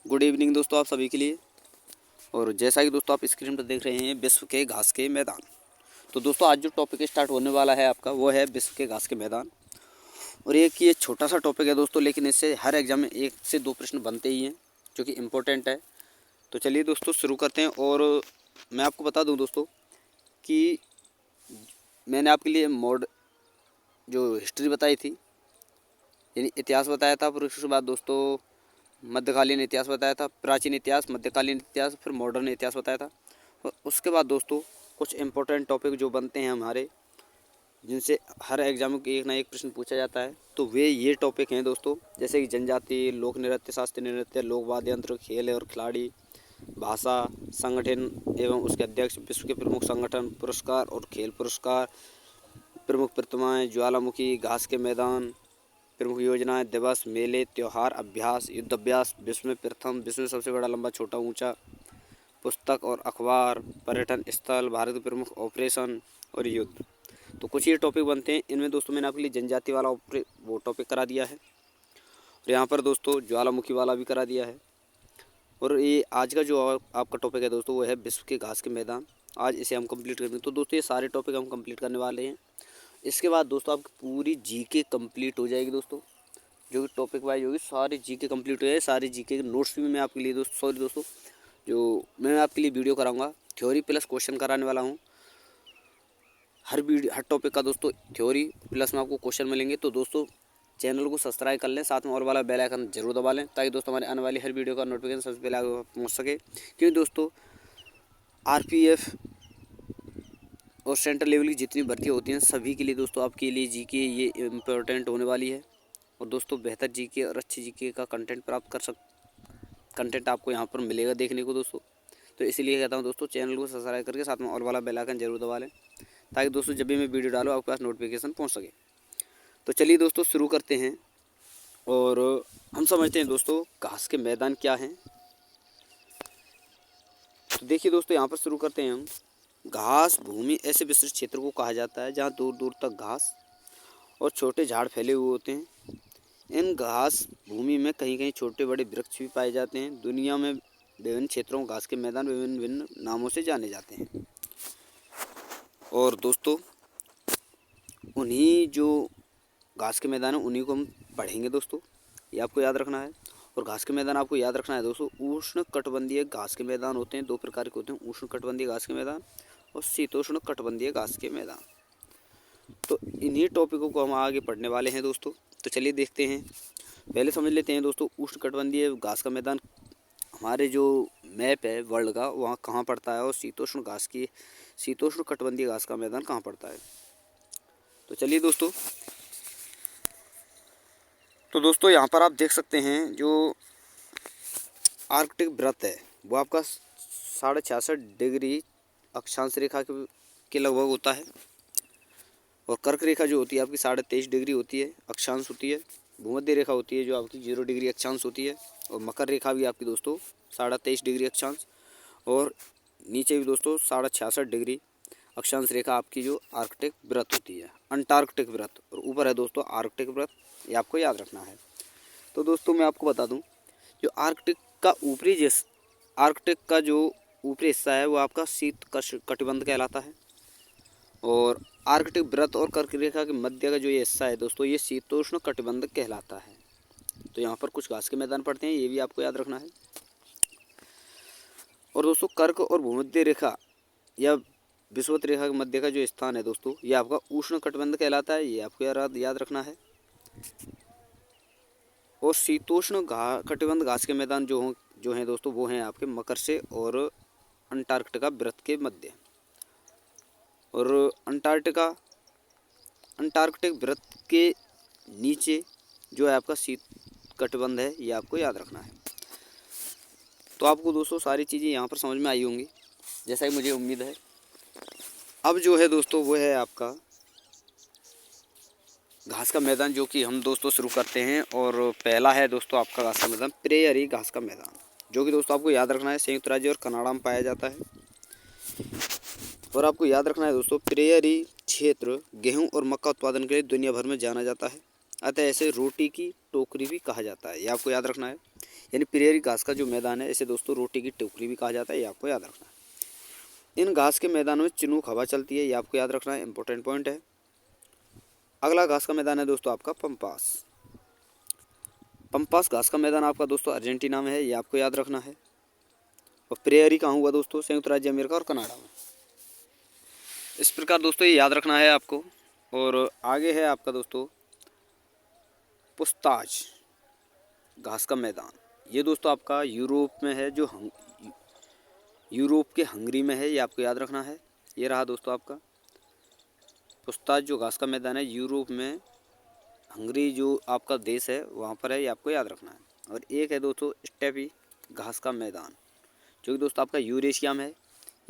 Good evening दोस्तों आप सभी के लिए। और जैसा कि दोस्तों आप स्क्रीन पर देख रहे हैं विश्व के घास के मैदान। तो दोस्तों आज जो टॉपिक स्टार्ट होने वाला है आपका वो है विश्व के घास के मैदान। और एक ये छोटा सा टॉपिक है दोस्तों, लेकिन इससे हर एग्जाम में 1 से 2 प्रश्न बनते ही हैं जो कि इम्पोर्टेंट है। तो चलिए दोस्तों शुरू करते हैं। और मैं आपको बता दूँ दोस्तों कि मैंने आपके लिए जो हिस्ट्री बताई थी, यानी इतिहास बताया था, फिर उसके बाद दोस्तों मध्यकालीन इतिहास बताया था, प्राचीन इतिहास, मध्यकालीन इतिहास, फिर मॉडर्न इतिहास बताया था। और उसके बाद दोस्तों कुछ इम्पोर्टेंट टॉपिक जो बनते हैं हमारे, जिनसे हर एग्जाम में एक ना एक प्रश्न पूछा जाता है, तो वे ये टॉपिक हैं दोस्तों, जैसे कि जनजाति, लोक नृत्य, शास्त्रीय नृत्य, लोक वाद्य यंत्र, खेल और खिलाड़ी, भाषा, संगठन एवं उसके अध्यक्ष, विश्व के प्रमुख संगठन, पुरस्कार और खेल पुरस्कार, प्रमुख प्रतिमाएँ, ज्वालामुखी, घास के मैदान, प्रमुख योजनाएं, दिवस, मेले, त्यौहार, अभ्यास, युद्धाभ्यास, विश्व में प्रथम, विश्व में सबसे बड़ा, लंबा, छोटा, ऊंचा, पुस्तक और अखबार, पर्यटन स्थल, भारत के प्रमुख ऑपरेशन और युद्ध। तो कुछ ये टॉपिक बनते हैं। इनमें दोस्तों मैंने आपके लिए जनजाति वाला वो टॉपिक करा दिया है, और यहाँ पर दोस्तों ज्वालामुखी वाला भी करा दिया है। और ये आज का जो आपका टॉपिक है दोस्तों वो है विश्व के घास के मैदान। आज इसे हम कंप्लीट करेंगे। तो दोस्तों ये सारे टॉपिक हम कंप्लीट करने वाले हैं। इसके बाद दोस्तों आपकी पूरी जीके कंप्लीट हो जाएगी दोस्तों, जो कि टॉपिक वाइज होगी, सारी जीके कंप्लीट हो जाए। सारी जीके के नोट्स भी मैं आपके लिए दोस्तों जो मैं आपके लिए वीडियो कराऊंगा, थ्योरी प्लस क्वेश्चन कराने वाला हूं। हर टॉपिक का दोस्तों थ्योरी प्लस में आपको क्वेश्चन मिलेंगे। तो दोस्तों चैनल को सब्सक्राइब कर लें, साथ में और वाला बेल आइकन जरूर दबा लें, ताकि दोस्तों हमारे आने वाली हर वीडियो का नोटिफिकेशन सबसे पहले आपको पहुँच सके। क्योंकि दोस्तों RPF और सेंट्रल लेवल की जितनी भर्तियाँ होती हैं सभी के लिए दोस्तों आपके लिए जीके ये इम्पोर्टेंट होने वाली है। और दोस्तों बेहतर जीके और अच्छी जीके का कंटेंट आपको यहाँ पर मिलेगा देखने को दोस्तों। तो इसीलिए कहता हूँ दोस्तों चैनल को सब्सक्राइब करके साथ में ऑल वाला बेल आइकन जरूर दबा लें, ताकि दोस्तों जब भी मैं वीडियो डालूँ आपके पास नोटिफिकेशन पहुँच सके। तो चलिए दोस्तों शुरू करते हैं। और हम समझते हैं दोस्तों घास के मैदान क्या हैं। तो देखिए दोस्तों यहाँ पर शुरू करते हैं हम। घास भूमि ऐसे विस्तृत क्षेत्र को कहा जाता है जहाँ दूर दूर तक घास और छोटे झाड़ फैले हुए होते हैं। इन घास भूमि में कहीं कहीं छोटे बड़े वृक्ष भी पाए जाते हैं। दुनिया में विभिन्न क्षेत्रों में घास के मैदान विभिन्न विभिन्न नामों से जाने जाते हैं। और दोस्तों उन्हीं जो घास के मैदान है उन्हीं को हम पढ़ेंगे दोस्तों, ये आपको याद रखना है। और घास के मैदान आपको याद रखना है दोस्तों, उष्ण कटिबंधीय घास के मैदान होते हैं, 2 प्रकार के होते हैं, उष्ण कटिबंधीय घास के मैदान और शीतोष्ण कटिबंधीय घास के मैदान। तो इन्हीं टॉपिकों को हम आगे पढ़ने वाले हैं दोस्तों। तो चलिए देखते हैं। पहले समझ लेते हैं दोस्तों उष्ण कटिबंधीय घास का मैदान हमारे जो मैप है वर्ल्ड का वहाँ कहाँ पड़ता है, और शीतोष्ण कटिबंधीय घास का मैदान कहाँ पड़ता है। तो चलिए दोस्तों, तो दोस्तों यहाँ पर आप देख सकते हैं जो आर्कटिक वृत्त है वो आपका 66.5 डिग्री अक्षांश रेखा के लगभग होता है। और कर्क रेखा जो होती है आपकी 23.5 डिग्री होती है, अक्षांश होती है। भूमध्य रेखा होती है जो आपकी 0 डिग्री अक्षांश होती है। और मकर रेखा भी आपकी दोस्तों 23.5 डिग्री अक्षांश। और नीचे भी दोस्तों 66.5 डिग्री अक्षांश रेखा आपकी जो आर्कटिक वृत्त होती है, अंटार्कटिक वृत्त। और ऊपर है दोस्तों आर्कटिक वृत्त, ये आपको याद रखना है। तो दोस्तों मैं आपको बता दूं जो आर्कटिक का जो ऊपरी हिस्सा है वो आपका शीत कटिबंध कहलाता है। और आर्कटिक वृत्त और कर्क रेखा के मध्य का जो ये हिस्सा है दोस्तों ये शीतोष्ण कटिबंध कहलाता है। तो यहाँ पर कुछ घास के मैदान पड़ते हैं, ये भी आपको याद रखना है। और दोस्तों कर्क और भूमध्य रेखा या विषुवत रेखा के मध्य का जो स्थान है दोस्तों ये आपका उष्ण कटिबंध कहलाता है, ये आपको याद रखना है। और शीतोष्ण कटिबंध घास के मैदान जो हैं दोस्तों वो हैं आपके मकर से और अंटार्कटिका वृत्त के मध्य। और अंटार्कटिक वृत्त के नीचे जो है आपका शीत कटिबंध है, ये आपको याद रखना है। तो आपको दोस्तों सारी चीज़ें यहाँ पर समझ में आई होंगी, जैसा कि मुझे उम्मीद है। अब जो है दोस्तों वो है आपका घास का मैदान, जो कि हम दोस्तों शुरू करते हैं। और पहला है दोस्तों आपका घास का मैदान प्रेयरी घास का मैदान, जो कि दोस्तों आपको याद रखना है संयुक्त राज्य और कनाडा में पाया जाता है। और आपको याद रखना है दोस्तों प्रेयरी क्षेत्र गेहूं और मक्का उत्पादन के लिए दुनिया भर में जाना जाता है, अतः ऐसे रोटी की टोकरी भी कहा जाता है, ये आपको याद रखना है। यानी प्रेयरी घास का जो मैदान है इसे दोस्तों रोटी की टोकरी भी कहा जाता है, ये आपको याद रखना है। इन घास के मैदानों में चिनूक हवा चलती है, ये आपको याद रखना है, इंपॉर्टेंट पॉइंट है। अगला घास का मैदान है दोस्तों आपका पंपास। पंपास घास का मैदान आपका दोस्तों अर्जेंटीना में है, ये आपको याद रखना है। और प्रेयरी कहाँ हुआ दोस्तों? संयुक्त राज्य अमेरिका और कनाडा में। इस प्रकार दोस्तों ये याद रखना है आपको। और आगे है आपका दोस्तों पुस्ताज घास का मैदान। ये दोस्तों आपका यूरोप में है, जो यूरोप के हंगरी में है, ये आपको याद रखना है। ये रहा दोस्तों आपका पुस्ताज जो घास का मैदान है, यूरोप में हंगरी जो आपका देश है वहाँ पर है, ये आपको याद रखना है। और एक है दोस्तों स्टेपी घास का मैदान, जो कि दोस्तों आपका यूरेशिया में है,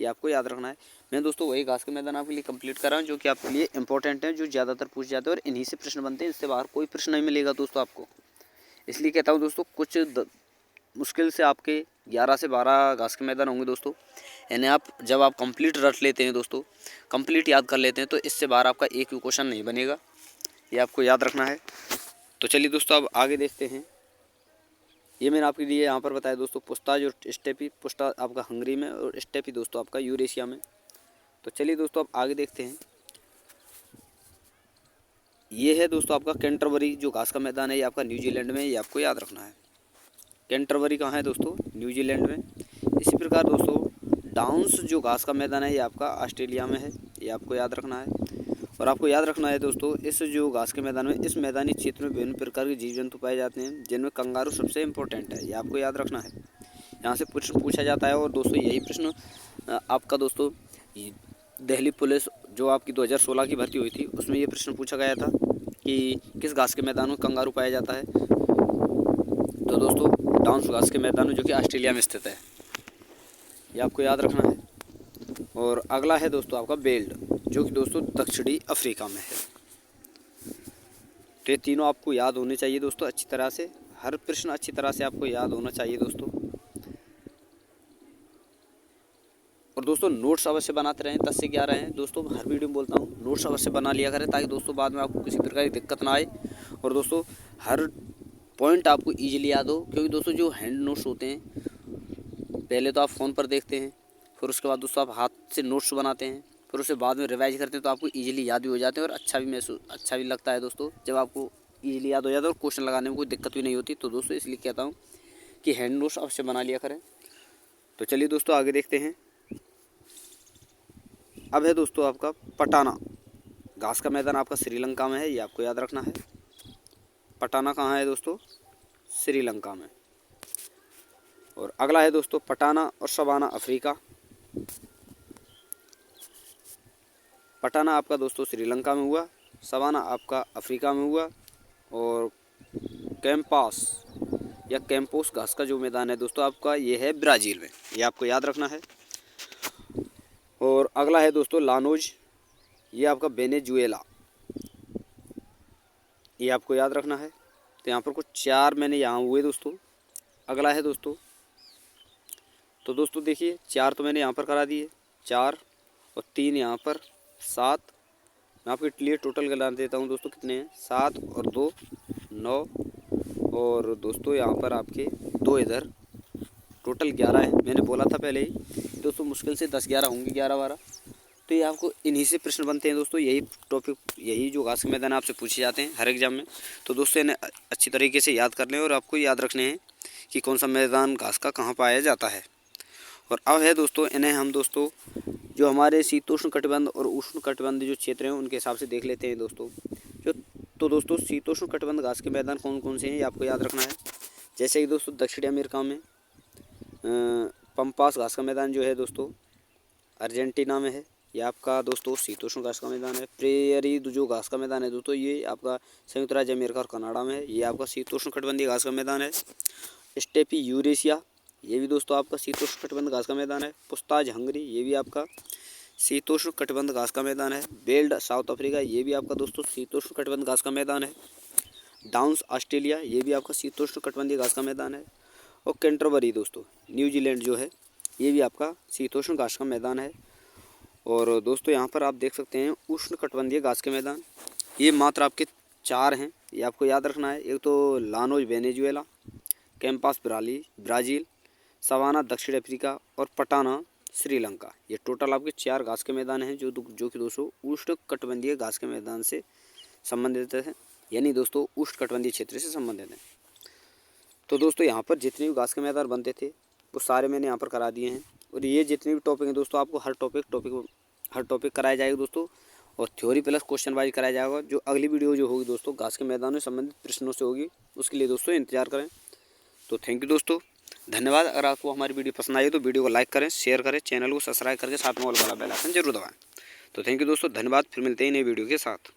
ये आपको याद रखना है। मैं दोस्तों वही घास के मैदान आपके लिए कंप्लीट कर रहा हूँ जो कि आपके लिए इंपॉर्टेंट है, जो ज़्यादातर पूछ जाते हैं और इन्हीं से प्रश्न बनते हैं। इससे बाहर कोई प्रश्न नहीं मिलेगा दोस्तों आपको। इसलिए कहता हूँ दोस्तों कुछ मुश्किल से आपके 11 से 12 घास के मैदान होंगे दोस्तों। यानी आप जब आप कंप्लीट रट लेते हैं दोस्तों, कंप्लीट याद कर लेते हैं, तो इससे बाहर आपका एक भी क्वेश्चन नहीं बनेगा, ये आपको याद रखना है। तो चलिए दोस्तों अब आगे देखते हैं। ये मैंने आपके लिए यहाँ पर बताया दोस्तों पुस्ताज और स्टेपी। पुस्ता आपका हंगरी में और स्टेपी दोस्तों आपका यूरेशिया में। तो चलिए दोस्तों अब आगे देखते हैं। ये है दोस्तों आपका कैंटरबरी जो घास का मैदान है, ये आपका न्यूजीलैंड में, ये आपको याद रखना है। कैंटरबरी कहाँ है दोस्तों? न्यूजीलैंड में। इसी प्रकार दोस्तों डाउन्स जो घास का मैदान है, ये आपका ऑस्ट्रेलिया में है, ये आपको याद रखना है। और आपको याद रखना है दोस्तों इस जो घास के मैदान में, इस मैदानी क्षेत्र में विभिन्न प्रकार के जीव जंतु पाए जाते हैं, जिनमें कंगारू सबसे इम्पोर्टेंट है, ये आपको याद रखना है। यहाँ से प्रश्न पूछा जाता है। और दोस्तों यही प्रश्न आपका दोस्तों दिल्ली पुलिस जो आपकी 2016 की भर्ती हुई थी, उसमें ये प्रश्न पूछा गया था कि किस घास के मैदान में कंगारू पाया जाता है। तो दोस्तों डाउन्स घास के मैदान जो कि ऑस्ट्रेलिया में स्थित है, ये आपको याद रखना है। और अगला है दोस्तों आपका बेल्ट, जो कि दोस्तों दक्षिणी अफ्रीका में है। तो ये तीनों आपको याद होने चाहिए दोस्तों अच्छी तरह से। हर प्रश्न अच्छी तरह से आपको याद होना चाहिए दोस्तों। और दोस्तों नोट्स अवश्य बनाते रहें, 10 से 11 हैं दोस्तों, हर वीडियो में बोलता हूँ नोट्स अवश्य बना लिया करें, ताकि दोस्तों बाद में आपको किसी प्रकार की दिक्कत ना आए। और दोस्तों हर पॉइंट आपको ईजिली याद हो, क्योंकि दोस्तों जो हैंड नोट्स होते हैं पहले तो आप फ़ोन पर देखते हैं, फिर उसके बाद दोस्तों आप हाथ से नोट्स बनाते हैं, फिर उसे बाद में रिवाइज करते हैं, तो आपको ईजिली याद भी हो जाते हैं और अच्छा भी लगता है दोस्तों जब आपको ईजिली याद हो जाता है और क्वेश्चन लगाने में कोई दिक्कत भी नहीं होती। तो दोस्तों इसलिए कहता हूँ कि हैंड नोट्स अवश्य बना लिया करें। तो चलिए दोस्तों आगे देखते हैं। अब है दोस्तों आपका पटाना घास का मैदान, आपका श्रीलंका में है, ये आपको याद रखना है। पटाना कहाँ है दोस्तों? श्रीलंका में। और अगला है दोस्तों पटाना और सवाना अफ्रीका। पटाना आपका दोस्तों श्रीलंका में हुआ, सवाना आपका अफ्रीका में हुआ। और कैंपास या कैंपोस घास का जो मैदान है दोस्तों आपका, ये है ब्राज़ील में, ये आपको याद रखना है। और अगला है दोस्तों लानोज, ये आपका वेनेजुएला, ये आपको याद रखना है। तो यहाँ पर कुछ 4 मैंने यहाँ हुए दोस्तों। अगला है दोस्तों, तो दोस्तों देखिए 4 तो मैंने यहाँ पर करा दिए, 4 और 3 यहाँ पर, 7। मैं आपके लिए टोटल गला देता हूँ दोस्तों, कितने हैं? 7 और 2 9। और दोस्तों यहाँ पर आपके 2 इधर, टोटल 11 है। मैंने बोला था पहले ही दोस्तों मुश्किल से 10-11 होंगे, 11-12। तो ये आपको इन्हीं से प्रश्न बनते हैं दोस्तों। यही टॉपिक, यही जो घास के मैदान आपसे पूछे जाते हैं हर एग्जाम में। तो दोस्तों इन्हें अच्छी तरीके से याद कर लें और आपको याद रखने हैं कि कौन सा मैदान घास का कहाँ पाया जाता है। और अब है दोस्तों इन्हें हम दोस्तों जो हमारे शीतोष्ण कटिबंध और उष्ण कटिबंध जो क्षेत्र हैं उनके हिसाब से देख लेते हैं दोस्तों। तो दोस्तों शीतोष्ण कटिबंध घास के मैदान कौन कौन से हैं, ये आपको याद रखना है। जैसे कि दोस्तों दक्षिणी अमेरिका में पंपास घास का मैदान जो है दोस्तों अर्जेंटीना में है, ये आपका दोस्तों शीतोष्ण घास का मैदान है। प्रेयरी जो घास का मैदान है दोस्तों, ये आपका संयुक्त राज्य अमेरिका और कनाडा में है, ये आपका शीतोष्ण कटिबंधीय घास का मैदान है। स्टेपी यूरेशिया, ये भी दोस्तों आपका शीतोष्ण कटिबंध घास का मैदान है। पुस्ताज हंगरी, ये भी आपका शीतोष्ण कटिबंध घास का मैदान है। बेल्ट साउथ अफ्रीका, ये भी आपका दोस्तों शीतोष्ण कटिबंध घास का मैदान है। डाउन्स ऑस्ट्रेलिया, ये भी आपका शीतोष्ण कटिबंधीय घास का मैदान है। और कैंटरबरी दोस्तों न्यूजीलैंड जो है, ये भी आपका शीतोष्ण घास का मैदान है। और दोस्तों यहाँ पर आप देख सकते हैं उष्ण कटिबंधीय घास के मैदान, ये मात्र आपके 4 हैं, ये आपको याद रखना है। एक तो Llanos Venezuela, Campos Brazil, savanna दक्षिण अफ्रीका और पटाना श्रीलंका। ये टोटल आपके 4 घास के मैदान हैं जो कि दोस्तों उष्णकटिबंधीय घास के मैदान से संबंधित है, यानी दोस्तों उष्णकटिबंधीय क्षेत्र से संबंधित है। तो दोस्तों यहाँ पर जितने भी घास के मैदान बनते थे वो सारे मैंने यहाँ पर करा दिए हैं। और ये जितने भी टॉपिक हैं दोस्तों आपको हर टॉपिक कराया जाएगा दोस्तों, और थ्योरी प्लस क्वेश्चन वाइज कराया जाएगा। जो अगली वीडियो जो होगी दोस्तों घास के मैदानों से संबंधित प्रश्नों से होगी, उसके लिए दोस्तों इंतजार करें। तो थैंक यू दोस्तों, धन्यवाद। अगर आपको हमारी वीडियो पसंद आई तो वीडियो को लाइक करें, शेयर करें, चैनल को सब्सक्राइब करके साथ में ऑल वाला बेल आइकन जरूर दबाएं। तो थैंक यू दोस्तों, धन्यवाद। फिर मिलते हैं नई वीडियो के साथ।